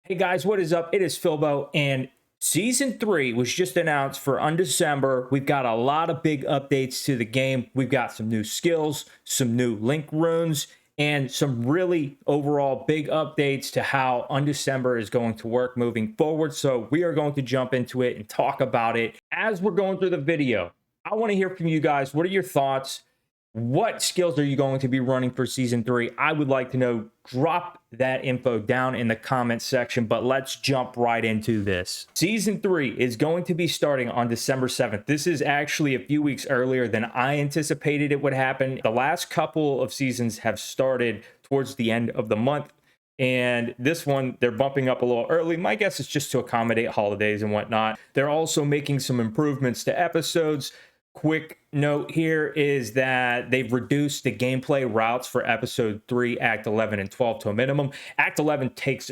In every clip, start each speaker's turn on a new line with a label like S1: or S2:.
S1: Hey guys, what is up? It is Philbo, and season 3 was just announced for Undecember. We've got a lot of big updates to the game. We've got some new skills, some new link runes, and some really overall big updates to how Undecember is going to work moving forward. So we are going to jump into it and talk about it as we're going through the video. I want to hear from you guys. What are your thoughts? What skills are you going to be running for season 3? I would like to know. Drop that info down in the comments section, but let's jump right into this. Season 3 is going to be starting on December 7th. This is actually a few weeks earlier than I anticipated it would happen. The last couple of seasons have started towards the end of the month, and this one they're bumping up a little early. My guess is just to accommodate holidays and whatnot. They're also making some improvements to episodes. Quick note here is that they've reduced the gameplay routes for episode 3, act 11 and 12 to a minimum. Act 11 takes,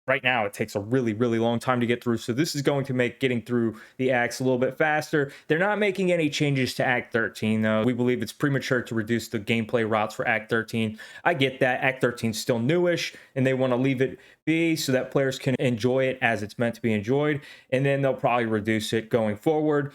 S1: right now, it takes a really long time to get through. So this is going to make getting through the acts a little bit faster. They're not making any changes to act 13 though. We believe it's premature to reduce the gameplay routes for act 13. I get that. Act 13 is still newish and they want to leave it be so that players can enjoy it as it's meant to be enjoyed. And then they'll probably reduce it going forward.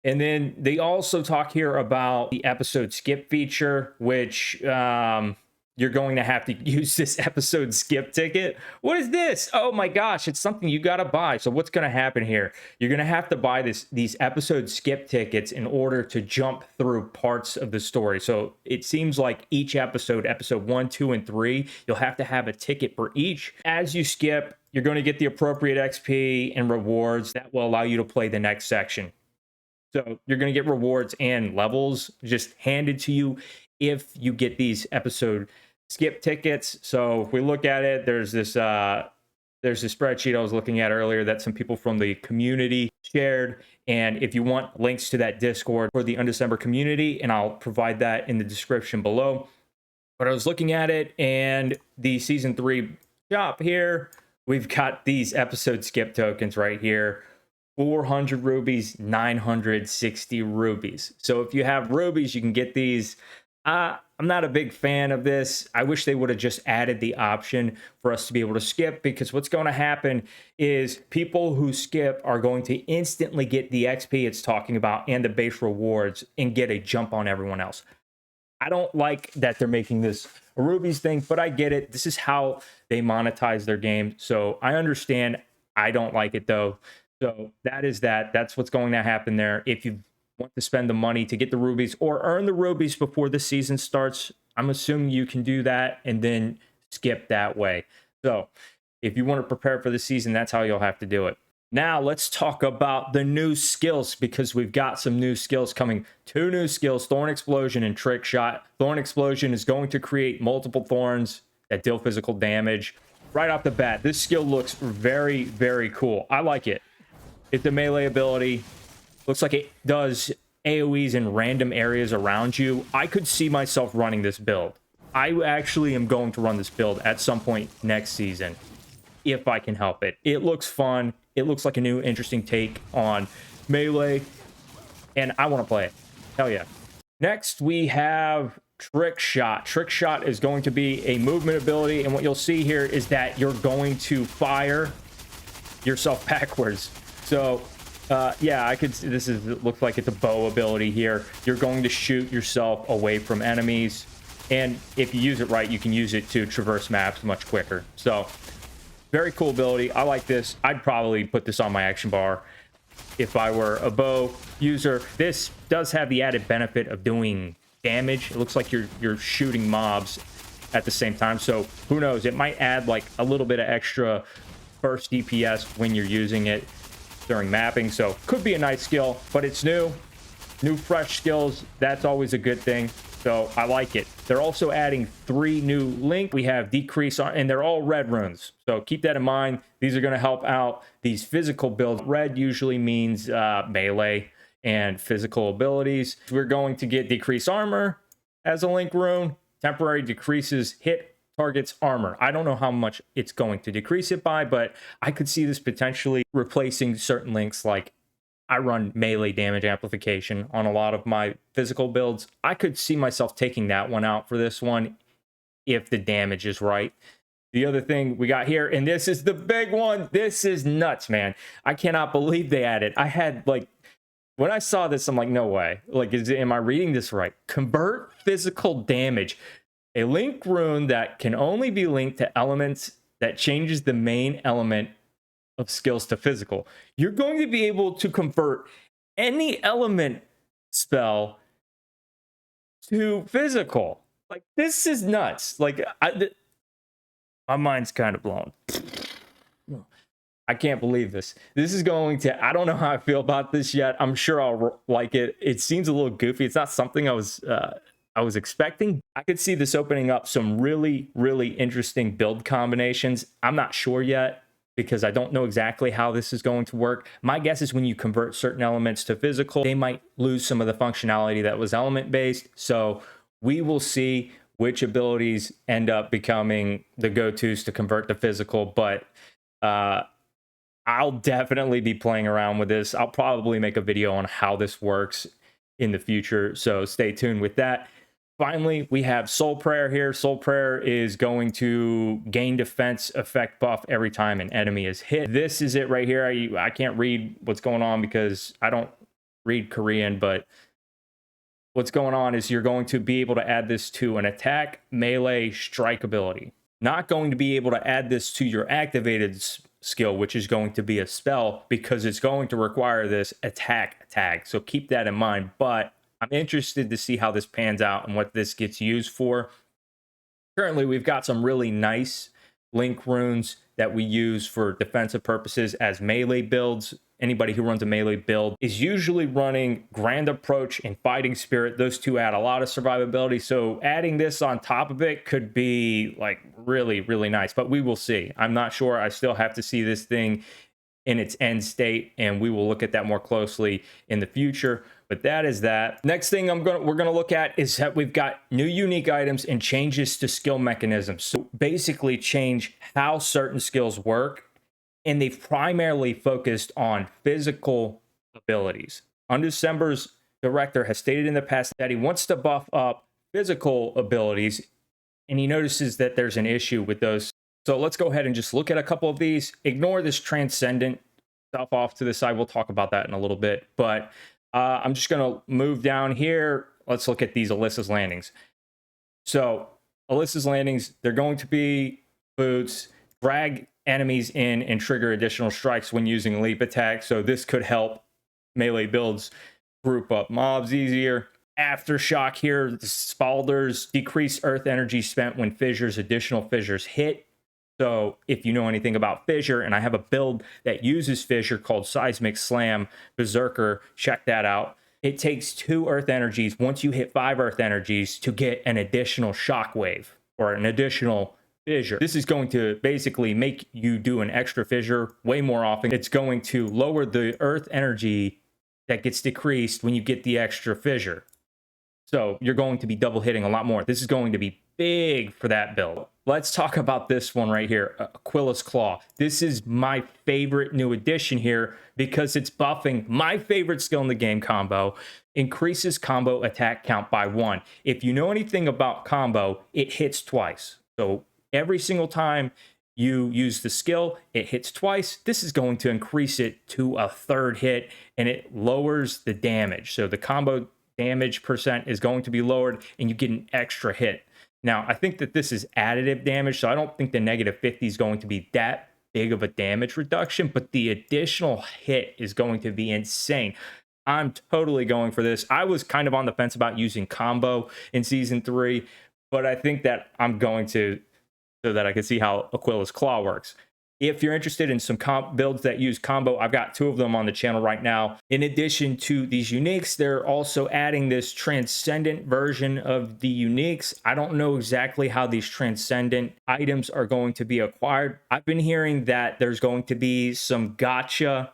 S1: And then they also talk here about the episode skip feature, which you're going to have to use this episode skip ticket. What is this? Oh my gosh, it's something you got to buy. So what's going to happen here? You're going to have to buy these episode skip tickets in order to jump through parts of the story. So it seems like each episode 1, 2, and 3, you'll have to have a ticket for each. As you skip, you're going to get the appropriate XP and rewards that will allow you to play the next section. So you're going to get rewards and levels just handed to you if you get these episode skip tickets. So if we look at it, there's this spreadsheet I was looking at earlier that some people from the community shared. And if you want links to that Discord for the Undecember community, and I'll provide that in the description below. But I was looking at it, and the season 3 shop here, we've got these episode skip tokens right here. 400 rubies, 960 rubies. So if you have rubies, you can get these. I'm not a big fan of this. I wish they would have just added the option for us to be able to skip, because what's going to happen is people who skip are going to instantly get the XP it's talking about and the base rewards and get a jump on everyone else. I don't like that they're making this a rubies thing, but I get it. This is how they monetize their game. So I understand. I don't like it though. So that's what's going to happen there. If you want to spend the money to get the rubies or earn the rubies before the season starts, I'm assuming you can do that and then skip that way. So if you want to prepare for the season, that's how you'll have to do it. Now let's talk about the new skills, because we've got some new skills coming. 2 new skills, Thorn Explosion and Trick Shot. Thorn Explosion is going to create multiple thorns that deal physical damage. Right off the bat, this skill looks very cool. I like it. It's a melee ability. Looks like it does AoEs in random areas around you. I could see myself running this build. I actually am going to run this build at some point next season, if I can help it. It looks fun. It looks like a new interesting take on melee, and I want to play it. Hell yeah. Next, we have Trick Shot. Trick Shot is going to be a movement ability, and what you'll see here is that you're going to fire yourself backwards. So, yeah, I could. It looks like it's a bow ability here. You're going to shoot yourself away from enemies, and if you use it right, you can use it to traverse maps much quicker. So, very cool ability. I like this. I'd probably put this on my action bar if I were a bow user. This does have the added benefit of doing damage. It looks like you're shooting mobs at the same time. So who knows? It might add like a little bit of extra burst DPS when you're using it during mapping. So could be a nice skill, but it's new fresh skills. That's always a good thing. So I like it. They're also adding 3 new link. We have decrease on, and they're all red runes. So keep that in mind. These are going to help out these physical builds. Red usually means melee and physical abilities. We're going to get decrease armor as a link rune. Temporary decreases hit target's armor. I don't know how much it's going to decrease it by, but I could see this potentially replacing certain links. Like, I run melee damage amplification on a lot of my physical builds. I could see myself taking that one out for this one if the damage is right. The other thing we got here, and this is the big one. This is nuts, man. I cannot believe they added. I had like, when I saw this, I'm like, no way. Like, am I reading this right? Convert physical damage. A link rune that can only be linked to elements that changes the main element of skills to physical. You're going to be able to convert any element spell to physical. Like, this is nuts. Like, my mind's kind of blown. I can't believe this. This is going to, I don't know how I feel about this yet. I'm sure I'll like it. It seems a little goofy. It's not something I was expecting. I could see this opening up some really, really interesting build combinations. I'm not sure yet because I don't know exactly how this is going to work. My guess is when you convert certain elements to physical, they might lose some of the functionality that was element based. So we will see which abilities end up becoming the go-tos to convert to physical, but I'll definitely be playing around with this. I'll probably make a video on how this works in the future, so stay tuned with that. Finally, we have Soul Prayer here. Soul Prayer is going to gain defense effect buff every time an enemy is hit. This is it right here. I can't read what's going on because I don't read Korean, but what's going on is you're going to be able to add this to an attack, melee, strike ability. Not going to be able to add this to your activated skill, which is going to be a spell, because it's going to require this attack tag. So keep that in mind. But I'm interested to see how this pans out and what this gets used for. Currently, we've got some really nice link runes that we use for defensive purposes as melee builds. Anybody who runs a melee build is usually running Grand Approach and Fighting Spirit. Those two add a lot of survivability. So adding this on top of it could be like really, really nice, but we will see. I'm not sure. I still have to see this thing in its end state, and we will look at that more closely in the future. But that is that. Next thing we're gonna look at is that we've got new unique items and changes to skill mechanisms. So basically change how certain skills work, and they've primarily focused on physical abilities. Undecember's director has stated in the past that he wants to buff up physical abilities, and he notices that there's an issue with those. So let's go ahead and just look at a couple of these. Ignore this transcendent stuff off to the side. We'll talk about that in a little bit, but I'm just going to move down here. Let's look at these Alyssa's landings. So Alyssa's landings, they're going to be boots, drag enemies in and trigger additional strikes when using leap attack. So this could help melee builds group up mobs easier. Aftershock here, the Spalders decrease earth energy spent when fissures, additional fissures hit. So if you know anything about fissure, and I have a build that uses fissure called Seismic Slam Berserker, check that out. It takes 2 earth energies once you hit 5 earth energies to get an additional shockwave or an additional fissure. This is going to basically make you do an extra fissure way more often. It's going to lower the earth energy that gets decreased when you get the extra fissure. So you're going to be double hitting a lot more. This is going to be big for that build. Let's talk about this one right here, Aquila's Claw. This is my favorite new addition here because it's buffing my favorite skill in the game, combo. Increases combo attack count by 1. If you know anything about combo, it hits twice. So every single time you use the skill, it hits twice. This is going to increase it to a 3rd hit, and it lowers the damage. So the combo damage percent is going to be lowered, and you get an extra hit. Now, I think that this is additive damage, so I don't think the -50 is going to be that big of a damage reduction, but the additional hit is going to be insane. I'm totally going for this. I was kind of on the fence about using combo in Season 3, but I think that I'm going to, so that I can see how Aquila's Claw works. If you're interested in some builds that use combo, I've got 2 of them on the channel right now. In addition to these uniques, they're also adding this transcendent version of the uniques. I don't know exactly how these transcendent items are going to be acquired. I've been hearing that there's going to be some gacha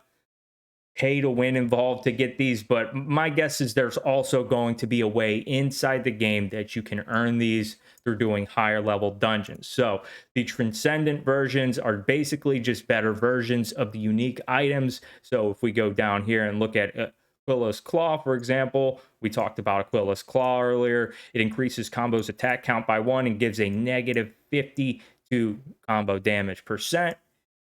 S1: pay to win involved to get these, but my guess is there's also going to be a way inside the game that you can earn these through doing higher level dungeons. So the transcendent versions are basically just better versions of the unique items. So if we go down here and look at Aquila's Claw, for example, we talked about Aquila's Claw earlier. It increases combos attack count by 1 and gives a -50 to combo damage percent.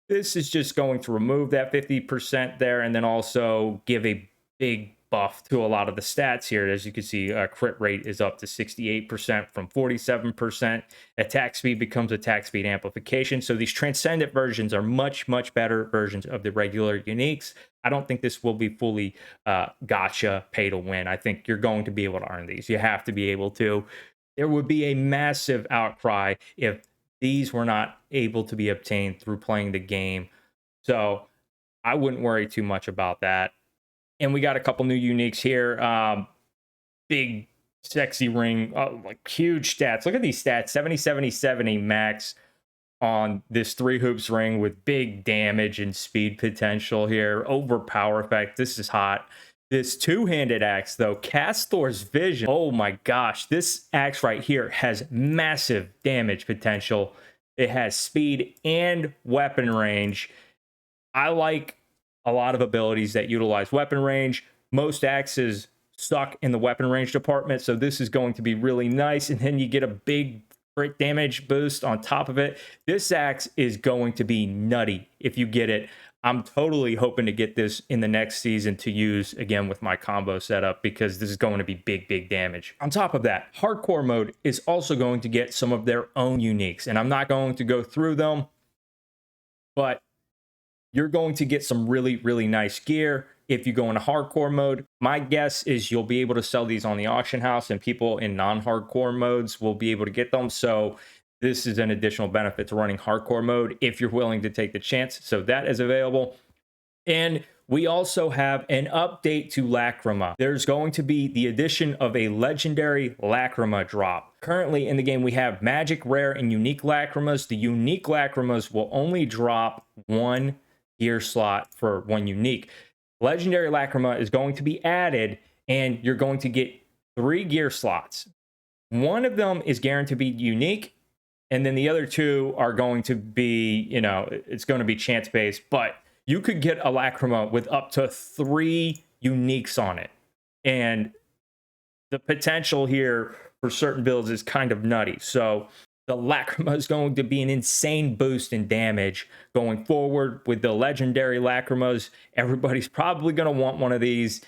S1: This is just going to remove that 50% there and then also give a big buff to a lot of the stats here. As you can see, crit rate is up to 68% from 47%. Attack speed becomes attack speed amplification. So these transcendent versions are much, much better versions of the regular uniques. I don't think this will be fully gotcha pay to win. I think you're going to be able to earn these. You have to be able to. There would be a massive outcry if these were not able to be obtained through playing the game. So I wouldn't worry too much about that. And we got a couple new uniques here. Big, sexy ring, like huge stats. Look at these stats, 70, 70, 70 max on this 3 hoops ring with big damage and speed potential here. Overpower effect. This is hot. This two-handed axe, though, Castor's Vision. Oh my gosh, this axe right here has massive damage potential. It has speed and weapon range. I like a lot of abilities that utilize weapon range. Most axes suck in the weapon range department, so this is going to be really nice. And then you get a big crit damage boost on top of it. This axe is going to be nutty if you get it. I'm totally hoping to get this in the next season to use again with my combo setup because this is going to be big, big damage. On top of that, hardcore mode is also going to get some of their own uniques, and I'm not going to go through them, but you're going to get some really, really nice gear if you go into hardcore mode. My guess is you'll be able to sell these on the auction house and people in non-hardcore modes will be able to get them. So this is an additional benefit to running hardcore mode if you're willing to take the chance. So that is available. And we also have an update to Lacrima. There's going to be the addition of a legendary Lacrima drop. Currently in the game, we have magic, rare, and unique Lacrimas. The unique Lacrimas will only drop 1 gear slot for 1 unique. Legendary Lacrima is going to be added, and you're going to get 3 gear slots. One of them is guaranteed to be unique, and then the other 2 are going to be, it's going to be chance based, but you could get a Lacrima with up to 3 uniques on it. And the potential here for certain builds is kind of nutty. So the Lacrima is going to be an insane boost in damage going forward with the legendary Lacrimas. Everybody's probably going to want one of these.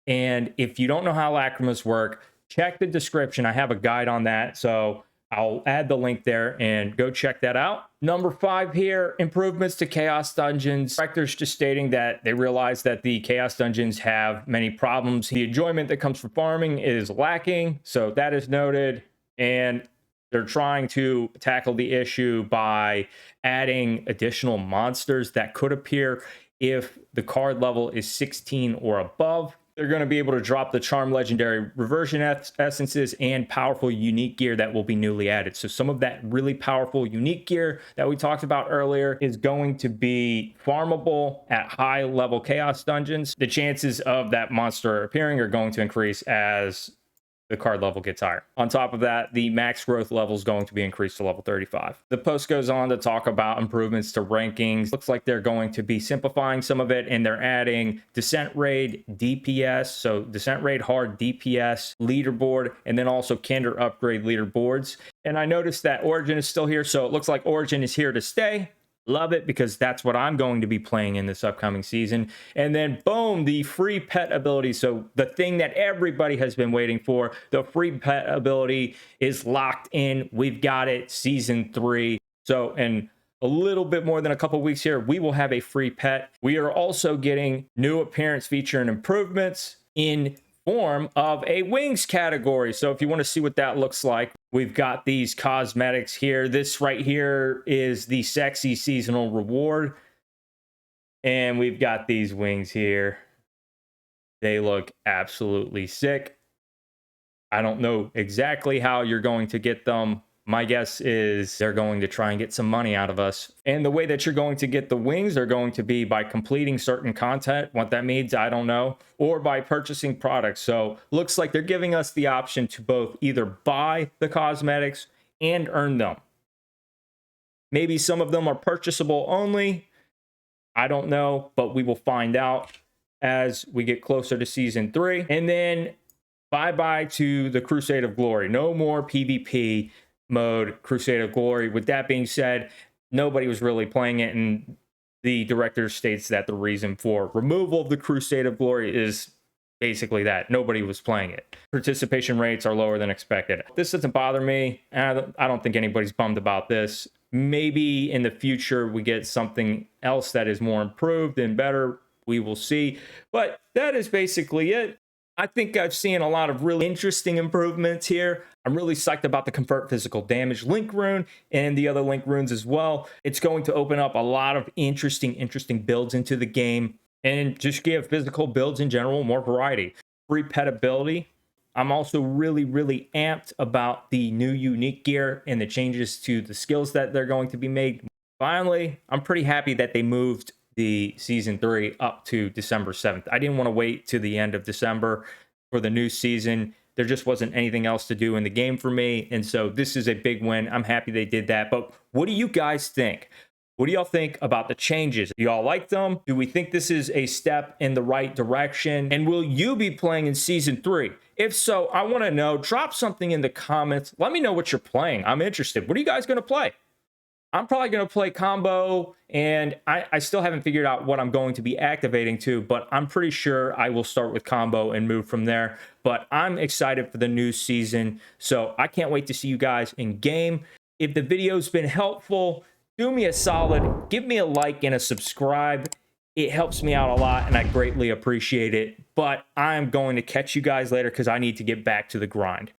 S1: And if you don't know how Lacrimas work, check the description. I have a guide on that. So I'll add the link there and go check that out. Number 5 here, improvements to Chaos Dungeons. Directors just stating that they realize that the Chaos Dungeons have many problems. The enjoyment that comes from farming is lacking. So that is noted. And they're trying to tackle the issue by adding additional monsters that could appear if the card level is 16 or above. They're going to be able to drop the Charm Legendary Reversion Essences and powerful unique gear that will be newly added. So some of that really powerful unique gear that we talked about earlier is going to be farmable at high level Chaos Dungeons. The chances of that monster appearing are going to increase as the card level gets higher. On top of that, the max growth level is going to be increased to level 35. The post goes on to talk about improvements to rankings. Looks like they're going to be simplifying some of it, and they're adding Descent Raid DPS, so Descent Raid Hard DPS leaderboard, and then also Candor Upgrade leaderboards. And I noticed that Origin is still here, so it looks like Origin is here to stay. Love it, because that's what I'm going to be playing in this upcoming season. And then boom, the free pet ability. So the thing that everybody has been waiting for, the free pet ability is locked in. We've got it, season 3. So in a little bit more than a couple weeks here, we will have a free pet. We are also getting new appearance feature and improvements in form of a wings category. So if you want to see what that looks like, we've got these cosmetics here. This right here is the sexy seasonal reward. And we've got these wings here. They look absolutely sick. I don't know exactly how you're going to get them. My guess is they're going to try and get some money out of us. And the way that you're going to get the wings are going to be by completing certain content. What that means, I don't know. Or by purchasing products. So looks like they're giving us the option to both either buy the cosmetics and earn them. Maybe some of them are purchasable only. I don't know, but we will find out as we get closer to season 3. And then bye-bye to the Crusade of Glory. No more PvP. mode, Crusade of Glory. With that being said, nobody was really playing it, and the director states that the reason for removal of the Crusade of Glory is basically that nobody was playing it. Participation rates are lower than expected. This doesn't bother me, and I don't think anybody's bummed about this. Maybe in the future we get something else that is more improved and better. We will see. But that is basically it. I think I've seen a lot of really interesting improvements here. I'm really psyched about the convert physical damage link rune and the other link runes as well. It's going to open up a lot of interesting builds into the game and just give physical builds in general more variety. Free pet ability. I'm also really amped about the new unique gear and the changes to the skills that they're going to be made. Finally, I'm pretty happy that they moved the season 3 up to December 7th. I didn't want to wait to the end of December for the new season. There just wasn't anything else to do in the game for me, and so this is a big win. I'm happy they did that. But what do you guys think? What do y'all think about the changes? Do y'all like them? Do we think this is a step in the right direction? And will you be playing in season 3? If so, I want to know. Drop something in the comments. Let me know what you're playing. I'm interested. What are you guys going to play? I'm probably going to play combo, and I still haven't figured out what I'm going to be activating to, but I'm pretty sure I will start with combo and move from there. But I'm excited for the new season, so I can't wait to see you guys in game. If the video's been helpful, do me a solid, give me a like and a subscribe. It helps me out a lot, and I greatly appreciate it. But I'm going to catch you guys later because I need to get back to the grind.